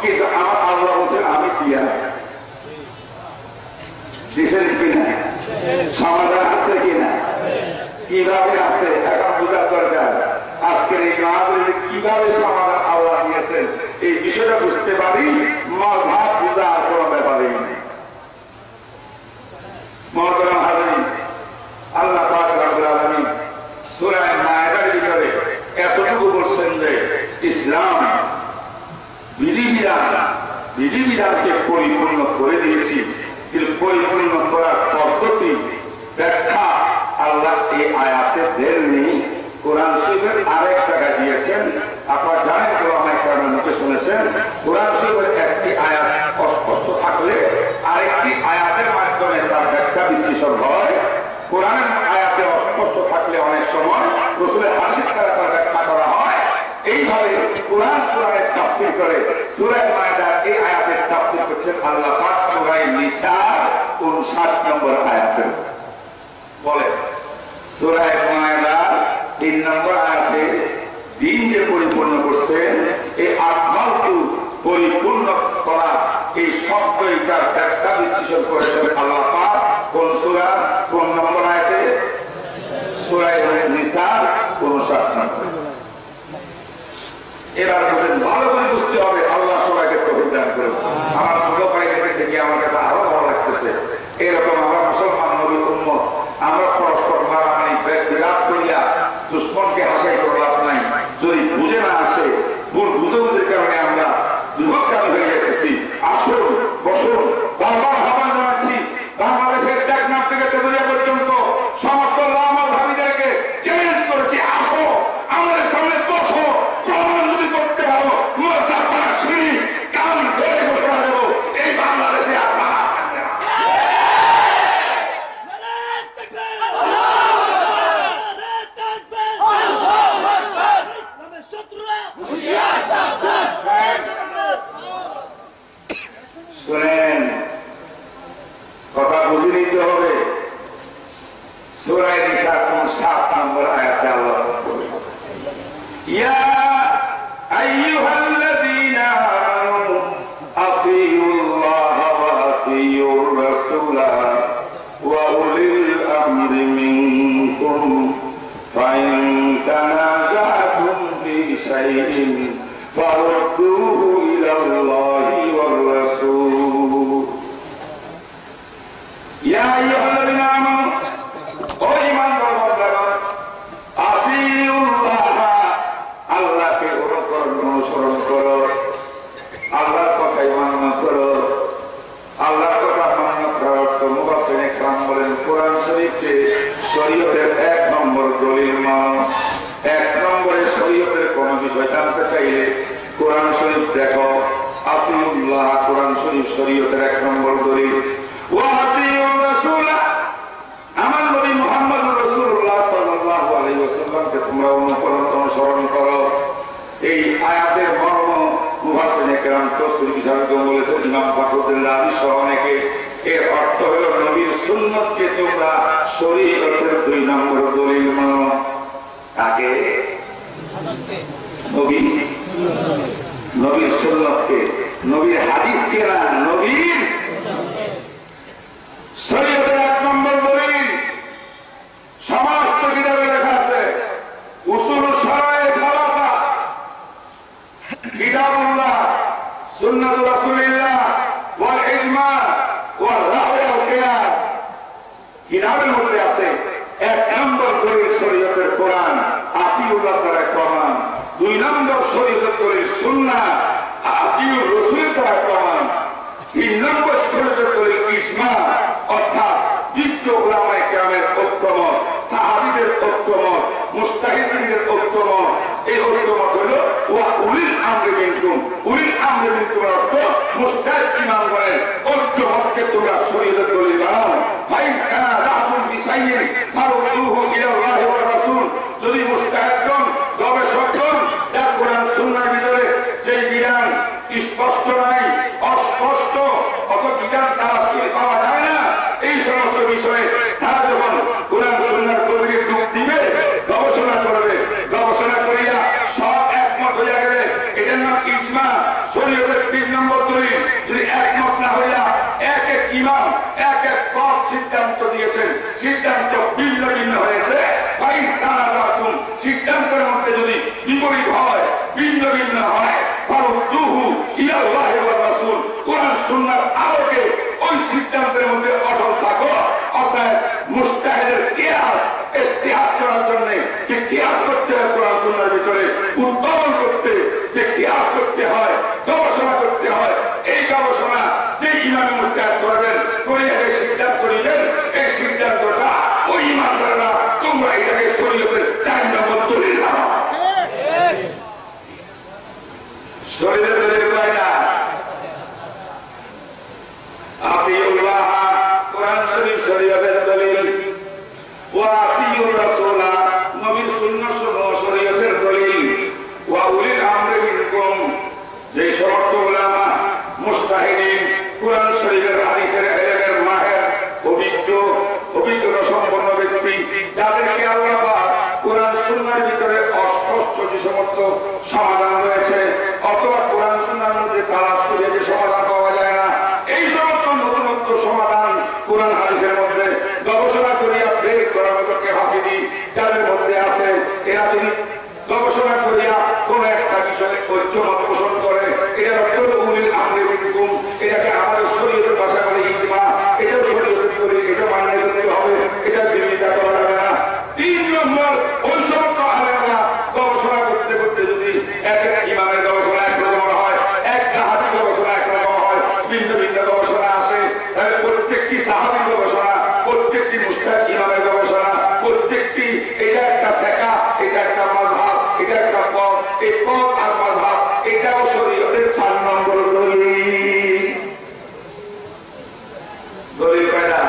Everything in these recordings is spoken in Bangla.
কিন্তু আমার আল্লাহ বলছেন আমি দিয়া দিচ্ছেন কিনা, সমাধান আছে কিনা, কিভাবে আছে এখন বোঝার দরকার। আজকের এই মাহফিলে কিভাবে সমাধান আল্লাহ দিয়েছেন এই বিষয়টা বুঝতে পারি, মাযহাব বুঝা আর কোনো ব্যাপারই নেই। মুহতারাম হাজিরিন, আল্লাহ পাক রব্বুল আলামিন সূরা মায়েদার ভিতরে এতটুকু বলছেন যে ইসলাম বিধিবিধানকে পরিপূর্ণ করে দিয়েছি, কিন্তু পরিপূর্ণ করার পদ্ধতি ব্যাখ্যা আল্লাহ এই আয়াতে দেননি। কোরআন শরীফের আরেক জায়গায় দিয়েছেন। আপনারা জানেন, অনেক কারণে মুখে শুনেছেন, কোরআন শরীফের একটি আয়াত অস্পষ্ট থাকলে আরেকটি আয়াতের মাধ্যমে তার ব্যাখ্যা বিশ্লেষণ হয়। কোরআনের আয়াতে অস্পষ্ট থাকলে অনেক সময় রাসূলের হাদিস দ্বারা তার ব্যাখ্যা করা হয়। এইভাবে কোরআনের তাফসীর করে সূরা মায়েদার এই আয়াতের তাফসীর করছেন আল্লাহ পাক সূরা নিসার 59 নম্বর আয়াতে বলে, সূরা মায়েদার 3 নম্বর আয়াতে দিনকে পরিপূর্ণ করছেন। এই আকমালতু পরিপূর্ণ করা এই শব্দটার ব্যাখ্যা বিশ্লেষণ করেছেন আল্লাহ পাক কোন সূরা কোন নম্বর আয়াতে? সূরা নিসার 59 নম্বর। এবার ভালো করে বুঝতে হবে, আল্লাহ সবাইকে তৌফিক দান করুন। আমার ছোট ভাইদের থেকে আমার কাছে আরো ভালো লাগতেছে, এরকম আমরা মুসলমান নবীর উম্মত, আমরা পরস্পর মারামারি বিরাট করিয়া দুশ্মনকে হাসাই করে লাভ নাই। যদি বুঝে না আসে, ভুল বুঝে কারণে আমরা বিভক্তি হয়ে যেতেছি। আসুন বসুন, বারবার আহ্বান জানাচ্ছি, বাংলাদেশের টেকনাফ থেকে তেতুলিয়া পর্যন্ত সমস্ত লামাধারীদেরকে চ্যালেঞ্জ করেছি, আসো আমাদের সামনে বসো, প্রমাণ যদি করতে পারো মুসাফার শ্রী কান ধরে ঘোষণা দেবো এই বাংলাদেশে আর বাধা থাকবে না। শুনেন, কথা বুঝে নিতে হবে। সূরা নিসা 7 নম্বর আয়াতে আল্লাহ বলেন, ইয়া আইয়ুহাল্লাযীনা আমানু আতিউল্লাহ ওয়া আতিউর রাসূলা ওয়া উলিল আমরি মিনকুম ফাইন তানাযাতুম ফি শাইইন ফারুদ্দুহু ইলাল্লাহি ওয়ার রাসূল। ইয়া আইয়ুহাল্লাযীনা আমানু, ও ঈমানদারগণ, আতিউল্লাহ, আল্লাহকে অনুসরণ করো, আল্লাহর কথাই মান্য করো। আল্লাহর কথা মান্য করার অর্থ মুফাসসিরিনে কেরাম বলেন, কোরআন শরীফকে শরীয়তের 1 নম্বর দলিল মানো। 1 নম্বরে শরীয়তের কোন বিষয় জানতে চাইলে কোরআন শরীফ দেখো। আতিউল্লাহ, কোরআন শরীফ শরীয়তের 1 নম্বর দলিল। ওয়া আতিউর রাসূল, আমার নবী মুহাম্মদুর রাসূলুল্লাহ সাল্লাল্লাহু আলাইহি ওয়াসাল্লামকে তোমরা অনুসরণ করো। এই আয়াতের মর্ম মুফাসসিরিনে কেরাম তাফসীর বিশারদগণ বলেছেন, ইমাম ফখরুদ্দীন রাজি সহ অনেকে, এর অর্থ হলো নবীর সুন্নতকে তোমরা শরীয়তের 2 নম্বর দলিল মানো। আগে নবীর সুন্নতকে, নবীর হাদিসকে না, নবীর শরীয়তের 1 নম্বর দলিল। সমস্ত কিতাবে লেখা আছে, উসুলুশ শারায়ে সালাসা, কিতাবুল্লাহ, সুন্নাতুর রাসূলিল্লাহ, ওয়াল ইজমা, ওয়াল রা'য় ওয়াল কিয়াস। কিতাবের মধ্যে আছে 1 নম্বর দলিল শরীয়তের কোরআন, আতিউল্লাহ দ্বারা প্রমাণ। 2 নম্বর শরীয়তের দলিল সুন্নাহ, আতিউর রাসূলের দ্বারা প্রমাণ। 3 নম্বর শরীয়তের দলিল ইজমা, অর্থাৎ বিজ্ঞ উলামায়ে কেরামের ঐক্যমত, সাহাবীদের ঐক্যমত, মুজতাহিদদের ঐক্যমত। এই ঐক্যমত হলো ওয়া উলিল আমরি মিনকুম। উলিল আমরি মিনকুম অর্থ মুজতাহিদ ইমামগণের ঐক্যমতকে তোমরা শরীয়তের দলিল বানাও। ফাইন তানাযাতুম ফি শাইইন ফারুদ্দুহু ইলাল্লাহি ওয়ার রাসূল। যদি মুজতাহিদগণ, গবেষকগণ তার কোরআন সুন্নাহর ভিতরে যেই বিধান স্পষ্ট নাই, অস্পষ্ট, অত বিধান তারা শুনে পাওয়া যায় না, এই সমস্ত বিষয়ে তারা যখন কোরআন সুন্নাহর গভীরে ডুব দিবে, গবেষণা করবে, গবেষণা করিয়া সব একমত হয়ে গেলে এটার নাম ইজমা। শরীয়তের 3 নম্বর মুস্তাহিদিন, কুরআন শরীফের হাদিসের ইলমের মাহের অভিজ্ঞতা সম্পন্ন ব্যক্তি, যাদেরকে আল্লাহ পাক কুরআন সুন্নাহর ভিতরে অস্পষ্ট যে সমস্ত সমাধান রয়েছে অথবা কুরআন সুন্নাহর মধ্যে তালাশ করে যে সমাধান পাওয়া যায় না, এই সমস্ত নতুনত্ব সমাধান কুরআন হাদিসের মধ্যে গবেষণা করিয়া বের করার মতো ক্যাপাসিটি যাদের মধ্যে আছে, এরা যদি গবেষণা করিয়া কোন একটা বিষয়ে ঐক্যমত পোষণ করে, এটা উলিল আমরি মিনকুম, এটাকে আমাদের শরীয়তের ভাষা বলে ইজমা, এটাও শরীয়তের করে এটা মান্য করতে হবে, এটা বিরোধিতা করা যাবে না। 3 নম্বর, ওই সমস্ত আলেমরা গবেষণা করতে করতে যদি এক ইমামের গবেষণা একরকম হয়, এক সাহাবীর গবেষণা একরকম হয়, ভিন্ন ভিন্ন গবেষণা আসে, তাহলে প্রত্যেকটি সাহাবীর গবেষণা, প্রত্যেকটি মুস্তাহিদ ইমামের গবেষণা, প্রত্যেকটি এটা একটা ফিকহ, এটা একটা মাযহাব, এটা একটা পথ, এই পথ আর মাযহাব এটাও শরীয়তের 4 নম্বর দলিল কয়টা?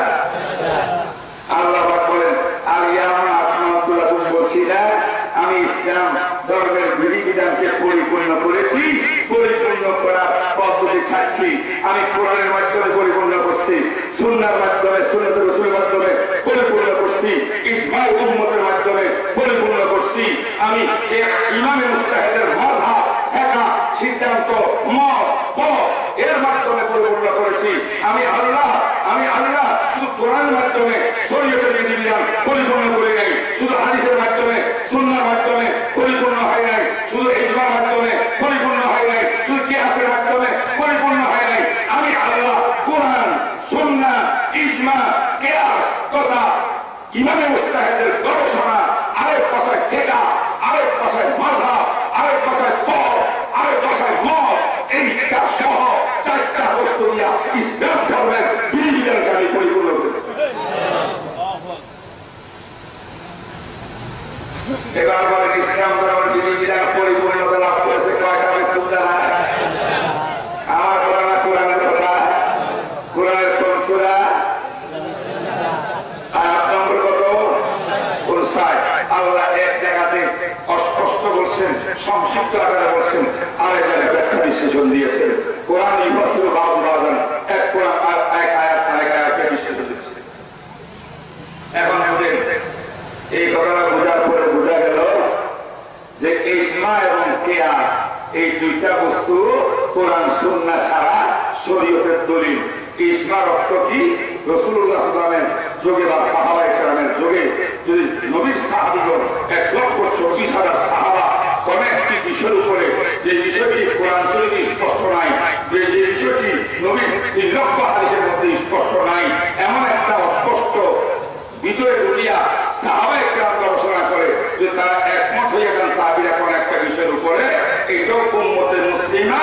আল্লাহ পাক বলেন, আর ইয়ামা আকমালতু লাকুম, বলছি না আমি ইসলাম ধর্মের বিধিবিধানকে পরিপূর্ণ করেছি, পরিপূর্ণ করার পদ্ধতি ছাড়ছি। আমি কোরআনের মাধ্যমে পরিপূর্ণ করছি, সুন্নাহর মাধ্যমে, সুন্নাতুর রাসূলের মাধ্যমে পরিপূর্ণ করছি, ইজমা উম্মতের মাধ্যমে পরিপূর্ণ করছি। আমি ইমাম মুস্তাহিদের মাযহাব, ফিকহ, সিদ্ধান্ত, মত, পথ এর মাধ্যমে পরিপূর্ণ করেছি। আমি আল্লাহ শুধু কোরআনের মাধ্যমে শরীয়তের বিধিবিধান পরিপূর্ণ করি নাই, শুধু হাদিসের মাধ্যমে, সুন্নাহর মাধ্যমে পরিপূর্ণ হয় নাই, শুধু ইজমার মাধ্যমে পরিপূর্ণ হয় নাই, শুধু কিয়াসের মাধ্যমে পরিপূর্ণ হয় নাই। আমি আল্লাহ কোরআন, সুন্নাহ, ইজমা, কিয়াস তথা ইমাম মুস্তাহিদের গবেষণা, আরেক পাশায় ফিকহ, আরেক পাশায় মাযহাব, আরেক পাশায় পথ, আরেক পাশায় মত, এইটা সহ 4টা বস্তু দিয়া ইসলাম ধর্মের বিধিবিধানকে আমি পরিপূর্ণ করেছি। এবার বলেন, ইসলাম ধর্মের বিধিবিধান পরিপূর্ণতা লাভ করেছে কয়টা বস্তু দ্বারা? আমার কথা না, কোরআনের কথা। কোরআনের কোন সূরা? আয়াত নম্বর কত? 59। আল্লাহ এক জায়গাতে অস্পষ্ট বলছেন, সংক্ষিপ্ত আকারে বলছেন, আরেক জায়গায় ব্যাখ্যা বিশ্লেষণ দিয়েছেন। কোরআন ইফাসির বাযন, এক কোরআন এক আয়াত আরেক আয়াতকে বিশ্লেষণ দিয়েছে। এখন বুঝেন, এই কথাটা বোঝার পরে বোঝা গেল যে ইজমা এবং কিয়াস এই 2টা বস্তু কোরআন সুন্নাহ ছাড়া শরীয়তের দলিল। ইজমার অর্থ কি? রাসূলুল্লাহ সাল্লাল্লাহু আলাইহি ওয়াসাল্লামের যুগে বা সাহাবায়ে কেরামের যুগে যদি নবীর সাহাবীগণ 1,24,000 সাহাবা কোন একটি বিষয়ের উপরে, যে বিষয়টি কোরআন শরীফে স্পষ্ট নাই, যে বিষয়টি নবীর 3 লক্ষ হাদিসের মধ্যে স্পষ্ট নাই, এমন একটা অস্পষ্ট ভিতরে ঢুকিয়া সাহাবায়ে কেরাম গবেষণা করে যে তারা একমত হয়ে গেলেন সাহাবীরা কোন একটা বিষয়ের উপরে, এটাও উম্মতে মুসলিমা